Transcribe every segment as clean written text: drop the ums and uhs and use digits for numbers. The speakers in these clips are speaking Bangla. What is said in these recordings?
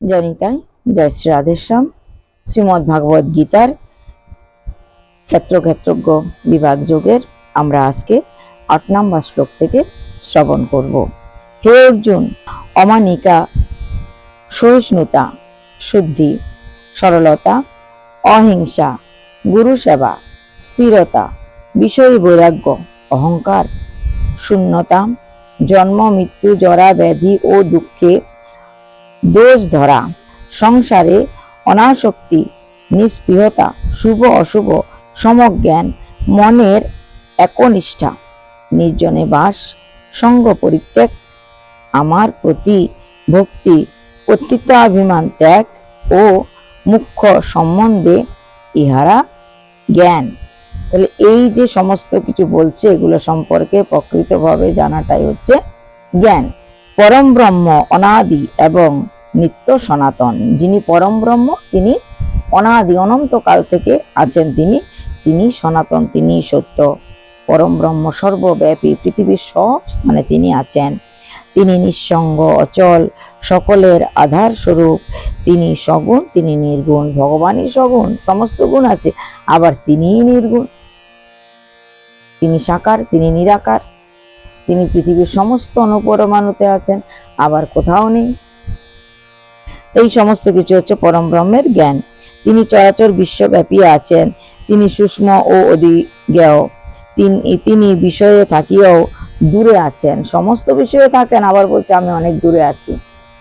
জানি তাই। জয় শ্রী রাধেশ্যাম। শ্রীমদ্ ভাগবত গীতার ক্ষেত্রজ্ঞ বিভাগ যোগের আমরা আজকে ৮ নম্বর শ্লোক থেকে শ্রবণ করব। হে অর্জুন, অমানিকা, সহিষ্ণুতা, শুদ্ধি, সরলতা, অহিংসা, গুরু সেবা, স্থিরতা, বিষয় বৈরাগ্য, অহংকার, শূন্যতা, জন্ম মৃত্যু জরা ব্যাধি ও দুঃখে দোষ ধরা, সংসারে অনাসক্তি, নিস্পৃহতা, শুভ অশুভ সমজ্ঞান, মনের একনিষ্ঠা, নির্জনে বাস, সঙ্গ পরিত্যাগ, আমার প্রতি ভক্তি, কর্তৃত্বাভিমান ত্যাগ ও মুখ্য সম্বন্ধে ইহারা জ্ঞান। তাহলে এই যে সমস্ত কিছু বলছে এগুলো সম্পর্কে প্রকৃতভাবে জানাটাই হচ্ছে জ্ঞান। পরম ব্রহ্ম অনাদি এবং নিত্য সনাতন। যিনি পরম ব্রহ্ম তিনি অনাদি অনন্তকাল থেকে আছেন, তিনি সনাতন, তিনি সত্য। পরম ব্রহ্ম সর্বব্যাপী, পৃথিবীর সব স্থানে তিনি আছেন। তিনি নিঃসঙ্গ অচল, সকলের আধার স্বরূপ। তিনি সগুণ, তিনি নির্গুণ। ভগবানই সগুণ, সমস্ত গুণ আছে, আবার তিনিই নির্গুণ। তিনি সাকার, তিনি নিরাকার। তিনি পৃথিবীর সমস্ত অণুপরমাণুতে আছেন, আবার কোথাও নেই। এই সমস্ত কিছু হচ্ছে পরম ব্রহ্মের জ্ঞান। তিনি চরাচর বিশ্বব্যাপী আছেন। তিনি সূক্ষ্ম ও অধিজ্ঞেয়। তিনি বিষয়ে থাকিয়াও দূরে আছেন। সমস্ত বিষয়ে থাকেন, আবার বলছে আমি অনেক দূরে আছি,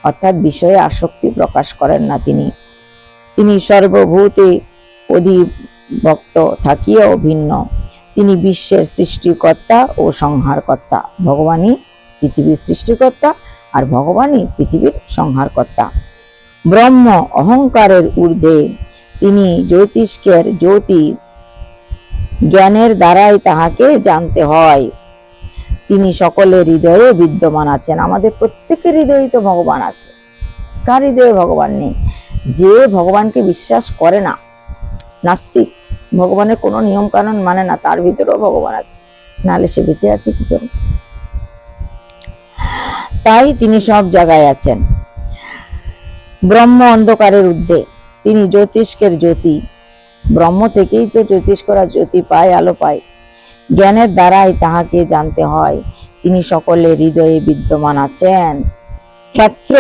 অর্থাৎ বিষয়ে আসক্তি প্রকাশ করেন না। তিনি সর্বভূতে অধিভক্ত থাকিয়াও ভিন্ন। তিনি বিশ্বের সৃষ্টিকর্তা ও সংহারকর্তা। ভগবানই পৃথিবীর সৃষ্টিকর্তা, আর ভগবানই পৃথিবীর সংহারকর্তা। ব্রহ্ম অহংকারের ঊর্ধ্বে। তিনি জ্যোতিষ্কের জ্যোতি, জ্ঞানের দ্বারাই তাহাকে জানতে হয়। তিনি সকলের হৃদয়ে বিদ্যমান আছেন। আমাদের প্রত্যেকের হৃদয়ে তো ভগবান আছে। কার হৃদয়ে ভগবান নেই? যে ভগবানকে বিশ্বাস করে না, নাস্তিক, ভগবানের কোনো নিয়ম কানুন মানে না, তার ভিতরেও ভগবান আছে, নাহলে সে বেঁচে আছে কি করে? তাই তিনি সব জায়গায় আছেন। ব্রহ্ম অন্ধকারের ঊর্ধ্বে। তিনি জ্যোতিষ্কের জ্যোতি। ব্রহ্ম থেকেই তো জ্যোতিষ্করা জ্যোতি পায়, আলো পায়। জ্ঞানের দ্বারাই তাহাকে জানতে হয়। তিনি সকলের হৃদয়ে বিদ্যমান আছেন। ক্ষেত্র,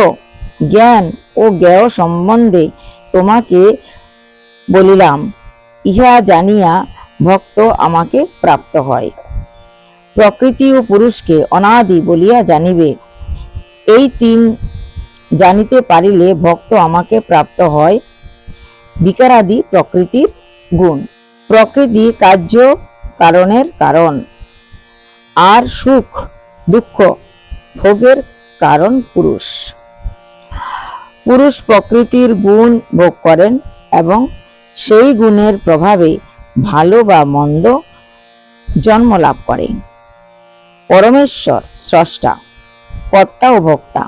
জ্ঞান ও জ্ঞেয় সম্বন্ধে তোমাকে বলিলাম, ইহা জানিয়া ভক্ত আমাকে প্রাপ্ত হয়। প্রকৃতি ও পুরুষকে অনাদি বলিয়া জানিবে। এই তিন জানিতে পারিলে ভক্ত আমাকে প্রাপ্ত হয়। বিকারাদি প্রকৃতির গুণ। প্রকৃতি কার্য কারণের কারণ, আর সুখ দুঃখ ভোগের কারণ পুরুষ। পুরুষ প্রকৃতির গুণ ভোগ করেন এবং সেই গুণের প্রভাবে ভালো বা মন্দ জন্ম লাভ করে। পরমেশ্বর স্রষ্টা, কর্তা ও ভোক্তা।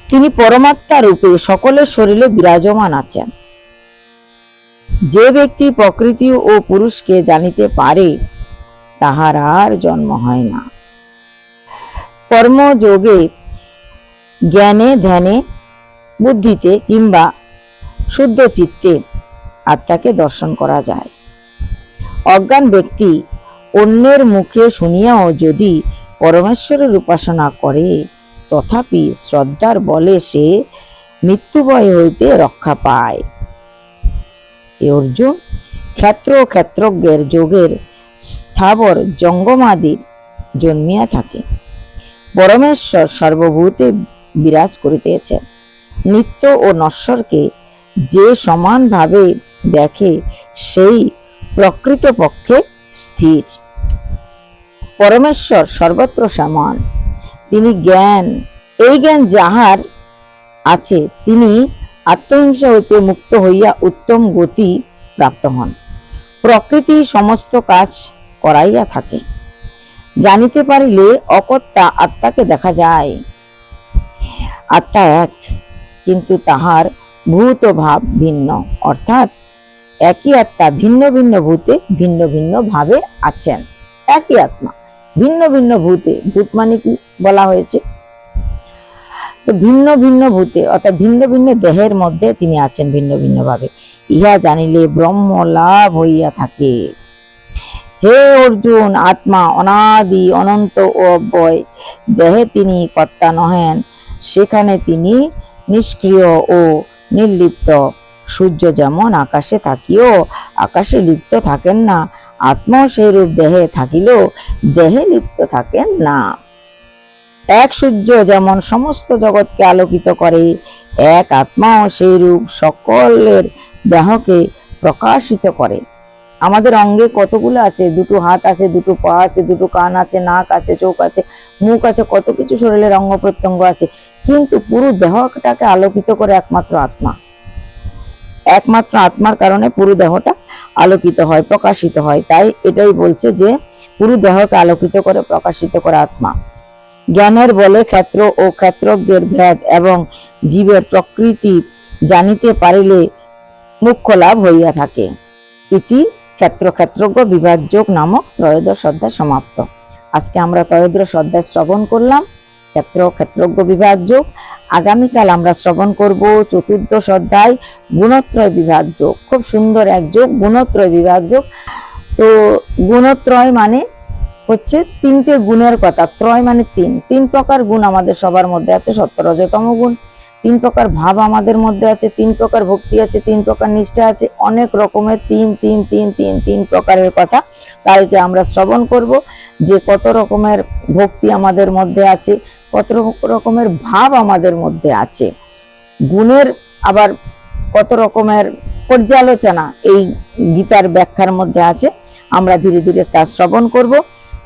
তিনি পরমাত্মা রূপে সকলের শরীরে বিরাজমান আছেন। যে ব্যক্তি প্রকৃতি ও পুরুষকে জানিতে পারে তাহার আর জন্ম হয় না। কর্মযোগে, জ্ঞানে, ধ্যানে, বুদ্ধিতে কিংবা শুদ্ধ চিত্তে আত্মাকে দর্শন করা যায়। অজ্ঞান ব্যক্তি অন্যের মুখে শুনিয়াও যদি পরমেশ্বরের উপাসনা করে, তথাপি শ্রদ্ধার বলে সে মৃত্যু ভয় হইতে রক্ষা পায়। হে অর্জুন, ক্ষেত্র ও ক্ষেত্রজ্ঞের যোগের স্থাবর জঙ্গমাদির জন্মিয়া থাকে। পরমেশ্বর সর্বভূতে বিরাজ করিতেছেন। নিত্য ও নশ্বরকে যে সমানভাবে দেখে সেই প্রকৃতপক্ষে স্থির। পরমেশ্বর সর্বত্র সমান। তিনি জ্ঞান। এই জ্ঞান যাহার আছে তিনি আত্মহিংসা হইতে মুক্ত হইয়া উত্তম গতি প্রাপ্ত হন। প্রকৃতি সমস্ত কাজ করাইয়া থাকে। জানিতে পারিলে অকর্তা আত্মাকে দেখা যায়। আত্মা এক, কিন্তু তাহার ভূত ভাব ভিন্ন, অর্থাৎ একই আত্মা ভিন্ন ভিন্ন ভূতে ভিন্ন ভিন্ন ভাবে আছেন। একই আত্মা ভিন্ন ভিন্ন ভূতে। ভূত মানে কি বলা হয়েছে? তো ভিন্ন ভিন্ন ভূতে অর্থাৎ ভিন্ন ভিন্ন দেহের মধ্যে তিনি আছেন ভিন্ন ভিন্ন ভাবে, ইহা জানিলে ব্রহ্ম লাভ হইয়া থাকে। হে অর্জুন, আত্মা অনাদি অনন্ত ও অব্যয়, দেহে তিনি কর্তা নহেন, সেখানে তিনি নিষ্ক্রিয় ও নির্লিপ্ত। সূর্য যেমন আকাশে থাকিও আকাশে লিপ্ত থাকেন না, আত্মাও সেইরূপ দেহে থাকিলেও দেহে লিপ্ত থাকেন না। এক সূর্য যেমন সমস্ত জগৎকে আলোকিত করে, এক আত্মাও সেইরূপ সকলের দেহকে প্রকাশিত করে। আমাদের অঙ্গে কতগুলো আছে, দুটো হাত আছে, দুটো পা আছে, দুটো কান আছে, নাক আছে, চোখ আছে, মুখ আছে, কত কিছু শরীরের অঙ্গ প্রত্যঙ্গ আছে, কিন্তু পুরো দেহটাকে আলোকিত করে একমাত্র আত্মা। একমাত্র আত্মার কারণে পুরো দেহটা আলোকিত হয়, প্রকাশিত হয়। তাই এটাই বলছে যে পুরো দেহকে আলোকিত করে প্রকাশিত করে আত্মা। জ্ঞানের বলে ক্ষেত্র ও ক্ষেত্রজ্ঞের ভেদ এবং জীবের প্রকৃতি জানিতে পারিলে মুখ্য লাভ হইয়া থাকে। ইতি ক্ষেত্র ক্ষেত্রজ্ঞ বিভাগযোগ নামক ত্রয়োদশ অধ্যায় সমাপ্ত। আজকে আমরা ত্রয়োদশ অধ্যায় শ্রবণ করলাম, ক্ষেত্র ক্ষেত্রজ্ঞ বিভাগযোগ। আগামীকাল আমরা শ্রবণ করব চতুর্দশ অধ্যায় গুণত্রয় বিভাগযোগ। খুব সুন্দর এক যোগ, গুণত্রয় বিভাগযোগ। তো গুণত্রয় মানে হচ্ছে তিনটে গুণের কথা। ত্রয় মানে তিন, তিন প্রকার গুণ আমাদের সবার মধ্যে আছে। সত্য রজতম গুণ, তিন প্রকার ভাব আমাদের মধ্যে আছে, তিন প্রকার ভক্তি আছে, তিন প্রকার নিষ্ঠা আছে, অনেক রকমের তিন তিন তিন তিন তিন প্রকারের কথা কালকে আমরা শ্রবণ করব। যে কত রকমের ভক্তি আমাদের মধ্যে আছে, কত রকমের ভাব আমাদের মধ্যে আছে, গুণের আবার কত রকমের পর্যালোচনা এই গীতার ব্যাখ্যার মধ্যে আছে। আমরা ধীরে ধীরে তা শ্রবণ করব।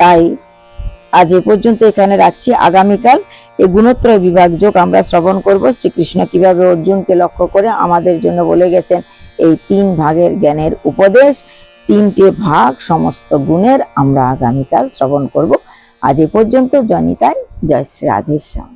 তাই আজ এ পর্যন্ত এখানে রাখছি। আগামীকাল এই গুণত্রয় বিভাগ যোগ আমরা শ্রবণ করব। শ্রীকৃষ্ণ কিভাবে অর্জুনকে লক্ষ্য করে আমাদের জন্য বলে গেছেন এই তিন ভাগের জ্ঞানের উপদেশ, তিনটে ভাগ সমস্ত গুণের আমরা আগামীকাল শ্রবণ করব। আজ এ পর্যন্ত। জয় নিতাই, জয় শ্রী রাধেশ্যাম।